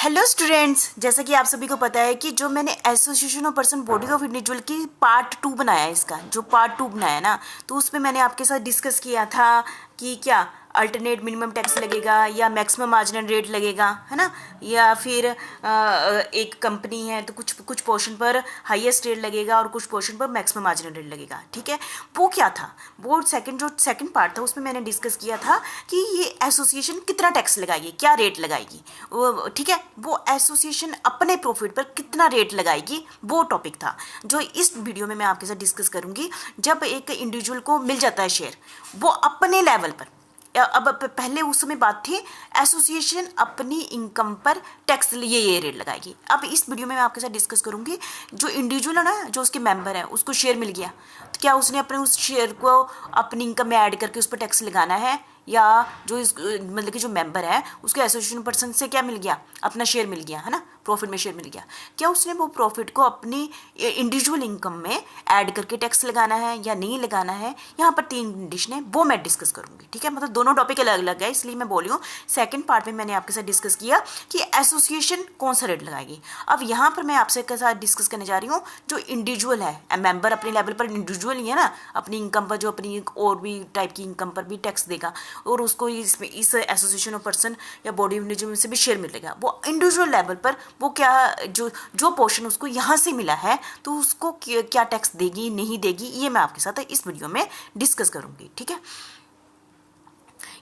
Hello students, जैसा कि आप सभी को पता है कि जो मैंने association of person body of individual की पार्ट 2 बनाया है, इसका जो पार्ट 2 बनाया ना, तो उसमें मैंने आपके साथ डिस्कस किया था कि क्या अल्टरनेट मिनिमम टैक्स लगेगा या मैक्सिमम मार्जिनल रेट लगेगा, है ना। या फिर एक कंपनी है तो कुछ कुछ पोर्शन पर हाईएस्ट रेट लगेगा और कुछ पोर्शन पर मैक्सिमम मार्जिनल रेट लगेगा। ठीक है, वो क्या था, वो सेकंड पार्ट था, उसमें मैंने डिस्कस किया था कि ये एसोसिएशन कितना टैक्स लगाएगी, क्या रेट लगाएगी। ठीक है, वो एसोसिएशन अपने प्रॉफिट पर कितना रेट लगाएगी, वो टॉपिक था जो इस वीडियो में मैं आपके साथ डिस्कस करूंगी। जब एक इंडिविजुअल को मिल जाता है शेयर, वो अपने लेवल पर, अब पहले उस समय बात थी एसोसिएशन अपनी इनकम पर टैक्स लिए ये रेट लगाएगी। अब इस वीडियो में मैं आपके साथ डिस्कस करूंगी, जो इंडिविजुअल है ना, जो उसके मेंबर है, उसको शेयर मिल गया तो क्या उसने अपने उस शेयर को अपनी इनकम में ऐड करके उस पर टैक्स लगाना है, या जो इस मतलब कि जो मेंबर है उसके एसोसिएशन पर्सन से क्या मिल गया, अपना शेयर मिल गया, है ना, प्रॉफिट में शेयर मिल गया, क्या उसने वो प्रॉफिट को अपनी इंडिविजुअल इनकम में ऐड करके टैक्स लगाना है या नहीं लगाना है। यहाँ पर 3 कंडीशन है, वो मैं डिस्कस करूंगी। ठीक है, मतलब दोनों टॉपिक अलग अलग है, इसलिए मैं बोली हूँ सेकंड पार्ट में मैंने आपके साथ डिस्कस किया कि एसोसिएशन कौन सा रेट लगाएगी। अब यहाँ पर मैं आपसे के साथ डिस्कस करने जा रही हूँ जो इंडिविजुअल है, मेंबर अपने लेवल पर इंडिविजुअल ही है ना, अपनी इनकम पर, जो अपनी और भी टाइप की इनकम पर भी टैक्स देगा और उसको इस एसोसिएशन ऑफ पर्सन या बॉडी ऑफ इंडिविजुअल से भी शेयर मिलेगा। वो इंडिविजुअल लेवल पर वो क्या, जो जो पोर्शन उसको यहाँ से मिला है तो उसको क्या टैक्स देगी नहीं देगी, ये मैं आपके साथ इस वीडियो में डिस्कस करूंगी। ठीक है,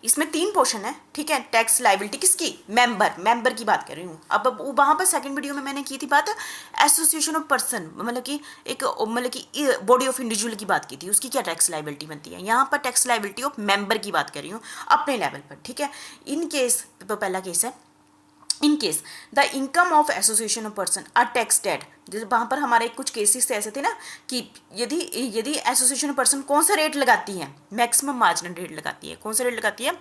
इसमें 3 पोर्शन है। ठीक है, टैक्स लाइबिलिटी किसकी, मेंबर की बात कर रही हूँ। अब वहां पर सेकंड वीडियो में मैंने की थी बात एसोसिएशन ऑफ पर्सन, मतलब कि एक मतलब कि बॉडी ऑफ इंडिविजुअल की बात की थी, उसकी क्या टैक्स लाइबिलिटी बनती है। यहाँ पर टैक्स लाइबिलिटी ऑफ मेंबर की बात कर रही हूँ अपने लेवल पर। ठीक है, इन केस तो पहला केस है, in case the income of association of person are taxed. जैसे वहाँ पर हमारे कुछ केसेस ऐसे थे ना कि यदि यदि एसोसिएशन ऑफ पर्सन कौन सा रेट लगाती है, मैक्सिमम मार्जिनल रेट लगाती है। कौन सा रेट लगाती है,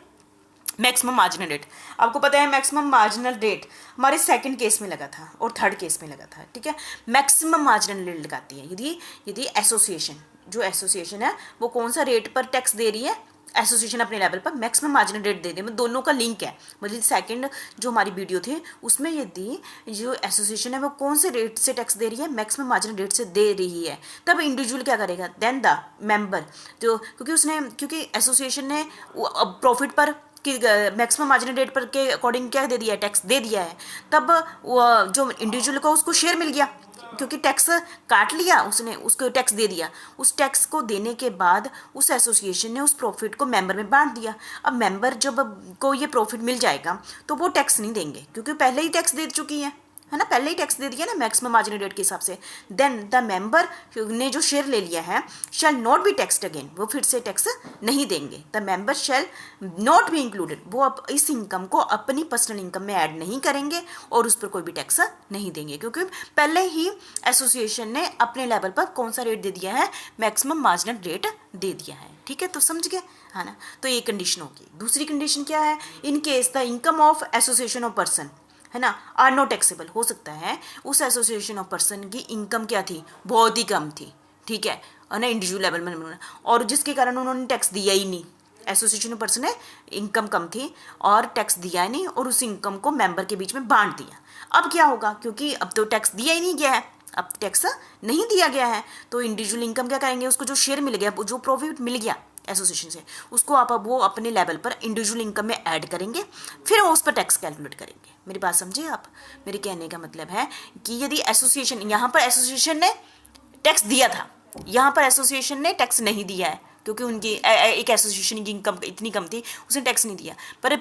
मैक्सिमम मार्जिनल रेट। आपको पता है मैक्सिमम मार्जिनल रेट हमारे सेकंड केस में लगा था और थर्ड केस में लगा था। ठीक है, मैक्सिमम मार्जिनल रेट लगाती है यदि यदि एसोसिएशन, जो एसोसिएशन है वो कौन सा रेट पर टैक्स दे रही है, एसोसिएशन अपने लेवल पर मैक्सिमम मार्जिनल रेट दे रही है। मतलब दोनों का लिंक है, मतलब सेकंड जो हमारी वीडियो थी उसमें यदि जो एसोसिएशन है वो कौन से रेट से टैक्स दे रही है, मैक्सिमम मार्जिनल रेट से दे रही है, तब इंडिविजुअल क्या करेगा, देन द मेंबर, जो क्योंकि एसोसिएशन ने प्रॉफिट पर कि मैक्सिमम मार्जिनल रेट पर के अकॉर्डिंग क्या दे दिया है, टैक्स दे दिया है, तब वो जो इंडिविजुअल को उसको शेयर मिल गया क्योंकि टैक्स काट लिया उसने, उसको टैक्स दे दिया। उस टैक्स को देने के बाद उस एसोसिएशन ने उस प्रॉफिट को मेंबर में बांट दिया। अब मेंबर जब को ये प्रॉफिट मिल जाएगा तो वो टैक्स नहीं देंगे क्योंकि पहले ही टैक्स दे चुकी है ना, पहले ही टैक्स दे दिया ना मैक्सिमम मार्जिनल रेट के हिसाब से। देन द मेंबर ने जो शेयर ले लिया है shall not be taxed again, वो फिर से टैक्स नहीं देंगे। The member shall not be included, वो अब इस इनकम को अपनी पर्सनल इनकम में ऐड नहीं करेंगे और उस पर कोई भी टैक्स नहीं देंगे क्योंकि पहले ही एसोसिएशन ने अपने लेवल पर कौन सा रेट दे दिया है, मैक्सिमम मार्जिनल रेट दे दिया है। ठीक है, तो समझ गए, है ना। तो ये कंडीशन होगी। दूसरी कंडीशन क्या है, in case the income of association of person, है ना, आर नॉट टैक्सेबल। हो सकता है उस एसोसिएशन ऑफ पर्सन की इनकम क्या थी, बहुत ही कम थी। ठीक है ना, इंडिविजुअल लेवल में, और जिसके कारण उन्होंने टैक्स दिया ही नहीं। एसोसिएशन ऑफ पर्सन है, इनकम कम थी और टैक्स दिया ही नहीं और उस इनकम को मेंबर के बीच में बांट दिया। अब क्या होगा, क्योंकि अब तो टैक्स दिया ही नहीं गया है, अब टैक्स नहीं दिया गया है, तो इंडिविजुअल इनकम क्या करेंगे, उसको जो शेयर मिल गया, जो प्रॉफिट मिल गया एसोसिएशन से, उसको आप अब वो अपने लेवल पर इंडिविजुअल इनकम में ऐड करेंगे, फिर वो उस पर टैक्स कैलकुलेट करेंगे। मेरी बात समझे आप, मेरे कहने का मतलब है कि यदि एसोसिएशन, यहाँ पर एसोसिएशन ने टैक्स दिया था, यहाँ पर एसोसिएशन ने टैक्स नहीं दिया है क्योंकि उनकी एक एसोसिएशन की इनकम इतनी कम थी, उसने टैक्स नहीं दिया, पर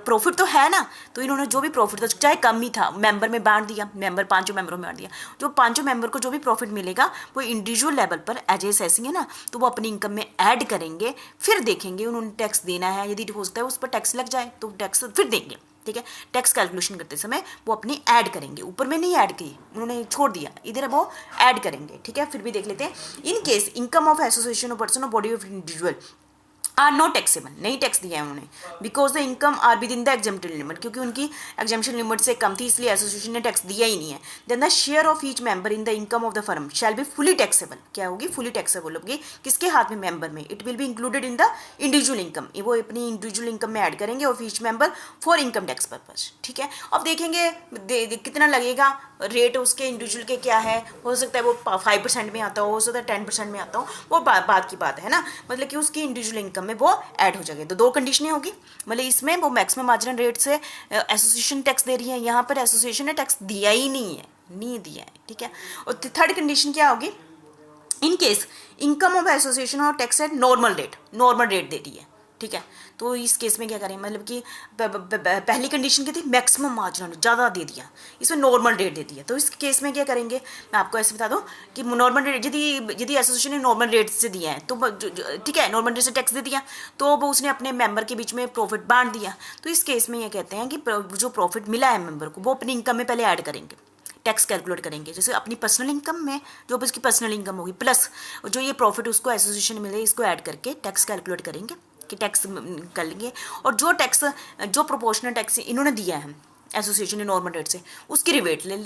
प्रॉफिट तो है ना, तो इन्होंने जो भी प्रॉफिट था चाहे कम ही था मेंबर में बांट दिया, मेंबर 5 मेंबरों में बांट दिया। जो 5 मेंबर को जो भी प्रॉफिट मिलेगा वो इंडिविजुअल लेवल पर एज ए सेसिंग है ना, तो वो अपनी इनकम में ऐड करेंगे, फिर देखेंगे उन्होंने टैक्स देना है, यदि हो सकता है उस पर टैक्स लग जाए तो टैक्स फिर देंगे। ठीक है, टैक्स कैलकुलेशन करते समय वो अपनी ऐड करेंगे, ऊपर में नहीं ऐड की, उन्होंने छोड़ दिया, इधर वो ऐड करेंगे। ठीक है, फिर भी देख लेते हैं। In case income of association of person और body of individual are not taxable, नहीं टैक्स दिया है उन्होंने, because the income are within the exempted limit, क्योंकि उनकी एग्जेम्पशन लिमिट से कम थी, इसलिए एसोसिएशन ने टैक्स दिया ही नहीं है। Then the share of each member in the income of the firm shall be fully taxable, क्या होगी, फुली टैक्सेबल होगी, किसके हाथ में, मेंबर में। It will be included in the individual income, वो अपनी इंडिविजुअल इनकम में ऐड करेंगे of each member for income tax purpose, ठीक है। अब देखेंगे कितना लगेगा, रेट उसके इंडिविजुअल के क्या है, हो सकता है वो 5% में आता हो सकता है 10% में आता हो, वो बात की बात है ना, मतलब कि उसकी इंडिविजुअल इनकम में वो ऐड हो जाएगी। तो दो कंडीशनें होगी, मतलब इसमें वो मैक्सिमम मार्जिनल रेट से एसोसिएशन टैक्स दे रही है, यहाँ पर एसोसिएशन ने टैक्स दिया ही नहीं है, नहीं दिया है, ठीक है। और थर्ड कंडीशन क्या होगी, इन केस इनकम ऑफ एसोसिएशन और टैक्स एट नॉर्मल रेट दे रही है, ठीक है। तो इस केस में क्या करें, मतलब कि पहली कंडीशन क्या थी, मैक्सिमम मार्जिनल, ज़्यादा दे दिया, इसमें नॉर्मल रेट दे दिया। तो इस केस में क्या करेंगे, मैं आपको ऐसे बता दूं कि नॉर्मल रेट यदि एसोसिएशन ने नॉर्मल रेट से दिया है तो ठीक है, नॉर्मल रेट से टैक्स दे दिया, तो वो उसने अपने मेंबर के बीच में प्रॉफिट बांट दिया। तो इस केस में ये कहते हैं कि जो प्रॉफिट मिला है मेंबर को, वो अपनी इनकम में पहले ऐड करेंगे, टैक्स कैलकुलेट करेंगे, जैसे अपनी पर्सनल इनकम में जो भी उसकी पर्सनल इनकम होगी प्लस जो ये प्रॉफिट उसको एसोसिएशन में मिले, इसको ऐड करके टैक्स कैलकुलेट करेंगे कि टैक्स कर लेंगे। और जो प्रोपोर्शनल टैक्स इन्होंने दिया है एसोसिएशन ने नॉर्मल रेट से, उसकी रिवेट ले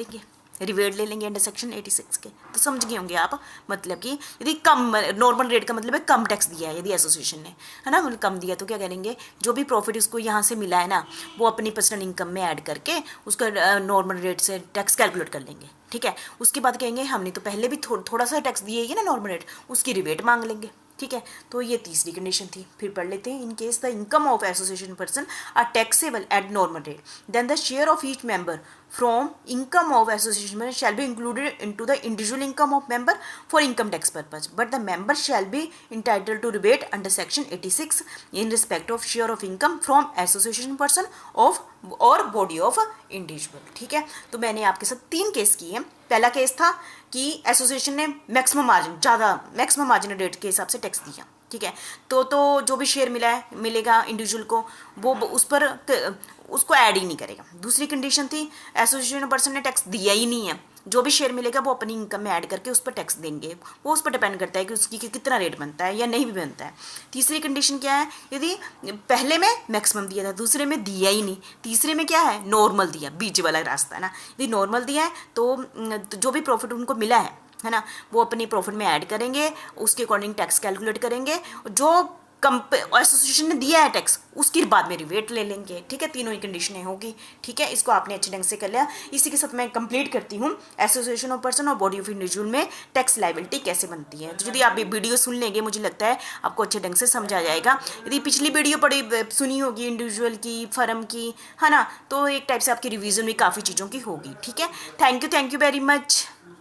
लेंगे अंडर सेक्शन 86 के। तो समझ गए होंगे आप, मतलब कि यदि कम, नॉर्मल रेट का मतलब है कम टैक्स दिया है यदि एसोसिएशन ने, है ना, मतलब कम दिया, तो क्या करेंगे, जो भी प्रॉफिट उसको यहाँ से मिला है ना, वो अपनी पर्सनल इनकम में ऐड करके उसका नॉर्मल रेट से टैक्स कैलकुलेट कर लेंगे, ठीक है। उसके बाद कहेंगे हमने तो पहले भी थोड़ा सा टैक्स दिए ही ना नॉर्मल रेट, उसकी रिवेट मांग लेंगे, ठीक है। तो ये तीसरी कंडीशन थी। फिर पढ़ लेते हैं, in case the income of association person are taxable at normal rate, then the share of each member from income of association member shall be included into the individual income of member for income tax purpose, but the member shall be entitled to rebate under section 86 in respect of share of income from association person of और body of individual, ठीक है। तो मैंने आपके साथ 3 case किए हैं। पहला केस था कि एसोसिएशन ने मैक्सिमम मार्जिन रेट के हिसाब से टैक्स दिया, ठीक है। तो जो भी शेयर मिलेगा इंडिविजुअल को, वो उस पर उसको ऐड ही नहीं करेगा। दूसरी कंडीशन थी एसोसिएशन पर्सन ने टैक्स दिया ही नहीं है, जो भी शेयर मिलेगा वो अपनी इनकम में ऐड करके उस पर टैक्स देंगे, वो उस पर डिपेंड करता है कि उसकी कितना रेट बनता है या नहीं भी बनता है। तीसरी कंडीशन क्या है, यदि पहले में मैक्सिमम दिया था, दूसरे में दिया ही नहीं, तीसरे में क्या है, नॉर्मल दिया, बीच वाला रास्ता है ना। यदि नॉर्मल दिया है तो जो भी प्रॉफिट उनको मिला है ना, वो अपनी प्रॉफिट में ऐड करेंगे, उसके अकॉर्डिंग टैक्स कैलकुलेट करेंगे, जो एसोसिएशन ने दिया है टैक्स उसकी बाद में रिवेट ले लेंगे, ठीक है। तीनों ही कंडीशनें होगी, ठीक है। इसको आपने अच्छे ढंग से कर लिया। इसी के साथ मैं कंप्लीट करती हूँ एसोसिएशन ऑफ पर्सन और बॉडी ऑफ इंडिविजुअल में टैक्स लायबिलिटी कैसे बनती है। तो यदि आप ये वीडियो सुन लेंगे, मुझे लगता है आपको अच्छे ढंग से समझ आ जाएगा। यदि पिछली वीडियो पढ़ी सुनी होगी इंडिविजुअल की, फर्म की, है ना, तो एक टाइप से आपकी रिविजन में काफ़ी चीज़ों की होगी, ठीक है। Thank you very much.